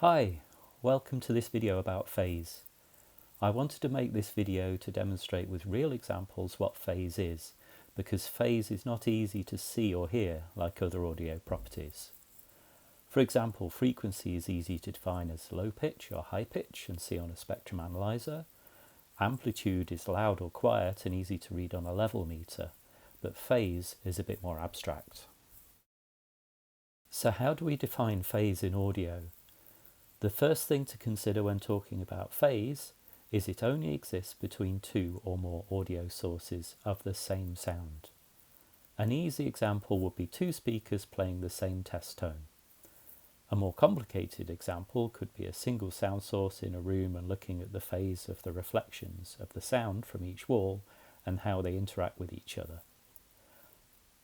Hi, welcome to this video about phase. I wanted to make this video to demonstrate with real examples what phase is, because phase is not easy to see or hear like other audio properties. For example, frequency is easy to define as low pitch or high pitch and see on a spectrum analyzer. Amplitude is loud or quiet and easy to read on a level meter, but phase is a bit more abstract. So how do we define phase in audio? The first thing to consider when talking about phase is it only exists between two or more audio sources of the same sound. An easy example would be two speakers playing the same test tone. A more complicated example could be a single sound source in a room and looking at the phase of the reflections of the sound from each wall and how they interact with each other.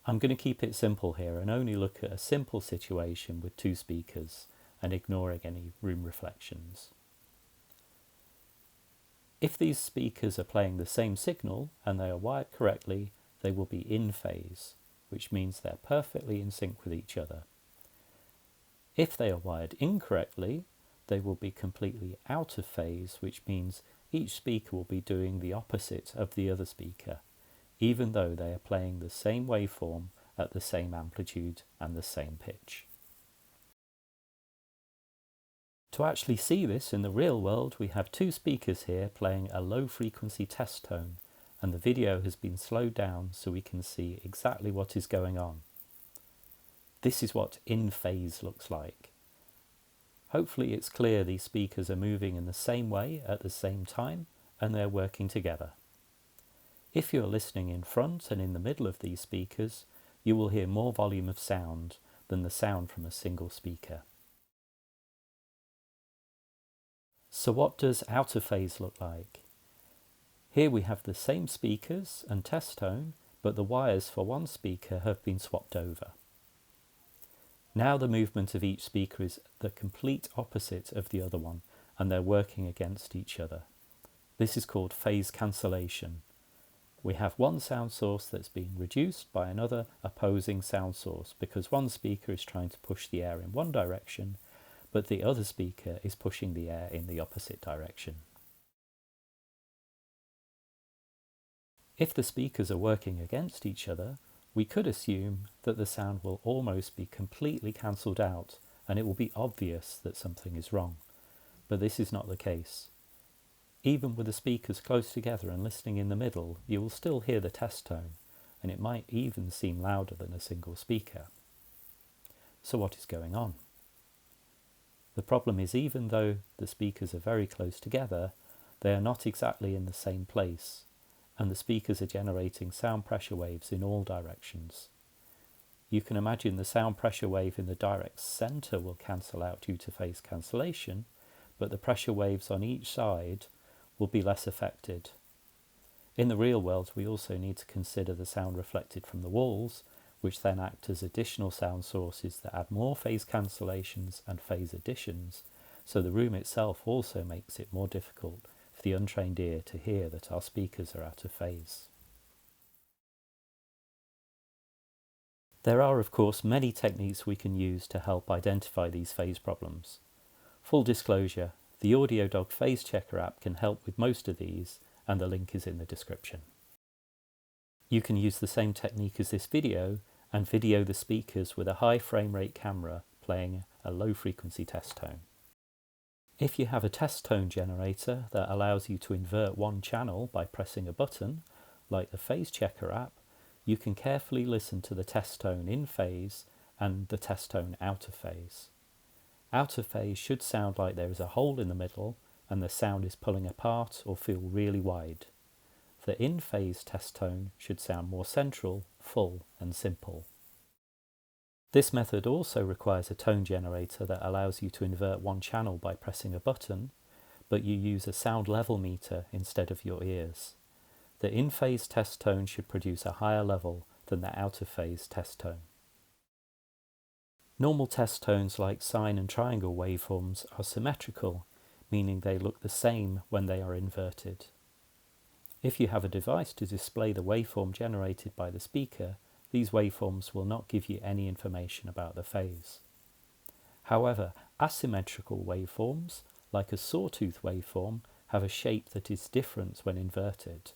I'm going to keep it simple here and only look at a simple situation with two speakers and ignoring any room reflections. If these speakers are playing the same signal and they are wired correctly, they will be in phase, which means they're perfectly in sync with each other. If they are wired incorrectly, they will be completely out of phase, which means each speaker will be doing the opposite of the other speaker, even though they are playing the same waveform at the same amplitude and the same pitch. To actually see this in the real world, we have two speakers here playing a low frequency test tone, and the video has been slowed down so we can see exactly what is going on. This is what in phase looks like. Hopefully it's clear these speakers are moving in the same way at the same time and they're working together. If you're listening in front and in the middle of these speakers, you will hear more volume of sound than the sound from a single speaker. So what does out of phase look like? Here we have the same speakers and test tone, but the wires for one speaker have been swapped over. Now the movement of each speaker is the complete opposite of the other one, and they're working against each other. This is called phase cancellation. We have one sound source that's being reduced by another opposing sound source because one speaker is trying to push the air in one direction, but the other speaker is pushing the air in the opposite direction. If the speakers are working against each other, we could assume that the sound will almost be completely cancelled out and it will be obvious that something is wrong, but this is not the case. Even with the speakers close together and listening in the middle, you will still hear the test tone, and it might even seem louder than a single speaker. So what is going on? The problem is, even though the speakers are very close together, they are not exactly in the same place, and the speakers are generating sound pressure waves in all directions. You can imagine the sound pressure wave in the direct center will cancel out due to phase cancellation, but the pressure waves on each side will be less affected. In the real world, we also need to consider the sound reflected from the walls, which then act as additional sound sources that add more phase cancellations and phase additions, so the room itself also makes it more difficult for the untrained ear to hear that our speakers are out of phase. There are, of course, many techniques we can use to help identify these phase problems. Full disclosure, the AudioDog Phase Checker app can help with most of these, and the link is in the description. You can use the same technique as this video and video the speakers with a high frame rate camera playing a low frequency test tone. If you have a test tone generator that allows you to invert one channel by pressing a button, like the Phase Checker app, you can carefully listen to the test tone in phase and the test tone out of phase. Out of phase should sound like there is a hole in the middle and the sound is pulling apart or feel really wide. The in-phase test tone should sound more central, full and simple. This method also requires a tone generator that allows you to invert one channel by pressing a button, but you use a sound level meter instead of your ears. The in-phase test tone should produce a higher level than the out-of-phase test tone. Normal test tones like sine and triangle waveforms are symmetrical, meaning they look the same when they are inverted. If you have a device to display the waveform generated by the speaker, these waveforms will not give you any information about the phase. However, Asymmetrical waveforms, like a sawtooth waveform, have a shape that is different when inverted.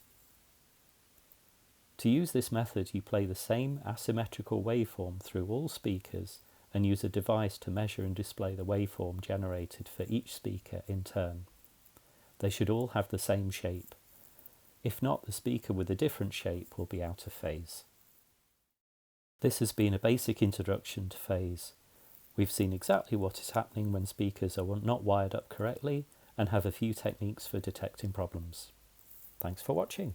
To use this method, you play the same asymmetrical waveform through all speakers and use a device to measure and display the waveform generated for each speaker in turn. They should all have the same shape. If not, the speaker with a different shape will be out of phase. This has been a basic introduction to phase. We've seen exactly what is happening when speakers are not wired up correctly and have a few techniques for detecting problems. Thanks for watching.